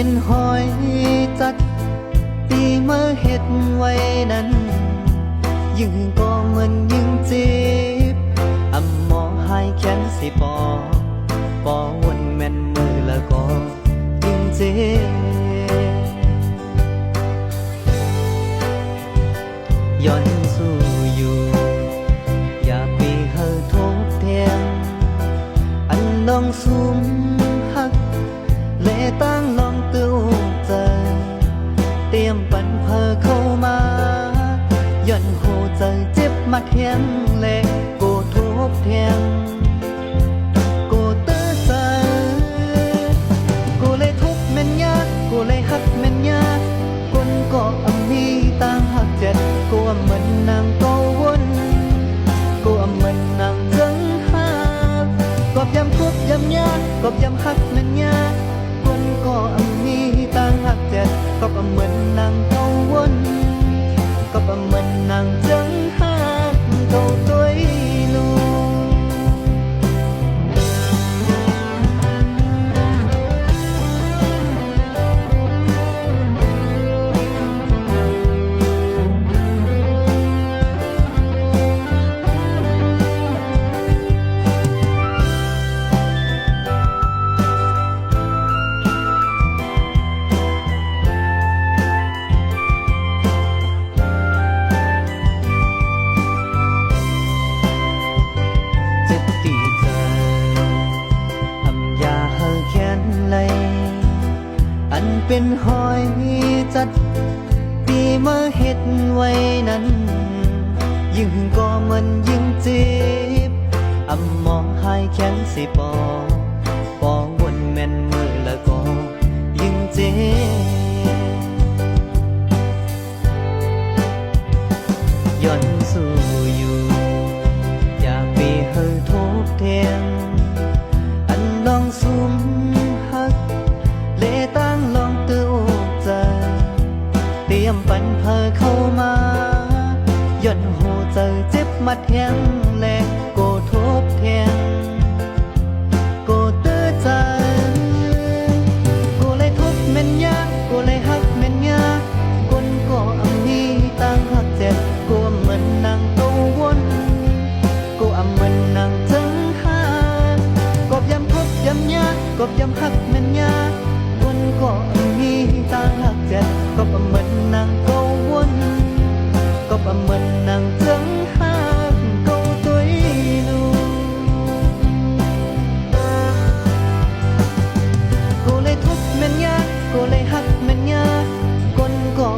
เป็นหอยจัดตีเมื่อเฮ็ดไว้นั้นยิ่งก็เหมือนยิ่งจีบอำหมอให้แขนสิปอวนแม่นมือแล้วก็ยิ่งเจ็บย้อนสู้อยู่อย่าไปเฮอทบเทียงอันน้องซุ่มหักเลตั้งลองตื้อเจอเตรียมปันเพอเข้ามาย้อนหูเจอเจ็บมาเทียงเลกูทบเทียงกูตื้อเจอกูเลยทุกข์แม่นยากกูเลยหักแม่นยากคนก็อำมีต่างหักเจ็ดกูเหมือนนางโตวนกูเหมือนนางจังหักกอบยำทุกข์ยำยากกอบยำหักแม่นยากคนก็อำมีต่างหักเจ็ดก็เหมือนนางโตวนก็เหมือนนางจังหักโตตัวลูอันเป็นหอยจัดตีเมื่อเฮ็ดไว้นั้นยิ่งก็มันยิ่งจีบอำมองให้แขนสิปอวนแม่นมือแล้วก็ยิ่งเจ็บย้อนสู้อยู่อย่าไปเฮอทบเทียงอันลองซุ่มหักเลตั้งลองตื้อใจเตรียมปันเพอเข้ามาย่อนหูเจอเจ็บมาเทียงและโกทบเทียงโกตื้อใจกูเลยทุกข์แม่นยากกูเลยหักแม่นยากคนก็อำมีต่างหักเจ็บกูเหมือนนางโตวนกูเหมือนนางจังหักกอบยำทุกข์ยำยากกอบยำหักแม่นยากคนก็มีต่างหักเจ็บก็เหมือนนางโกวนก็เหมือนนางจังหักโกตัวลูกูเลยทุกข์แม่นยากกูเลยหักแม่นยากคนก็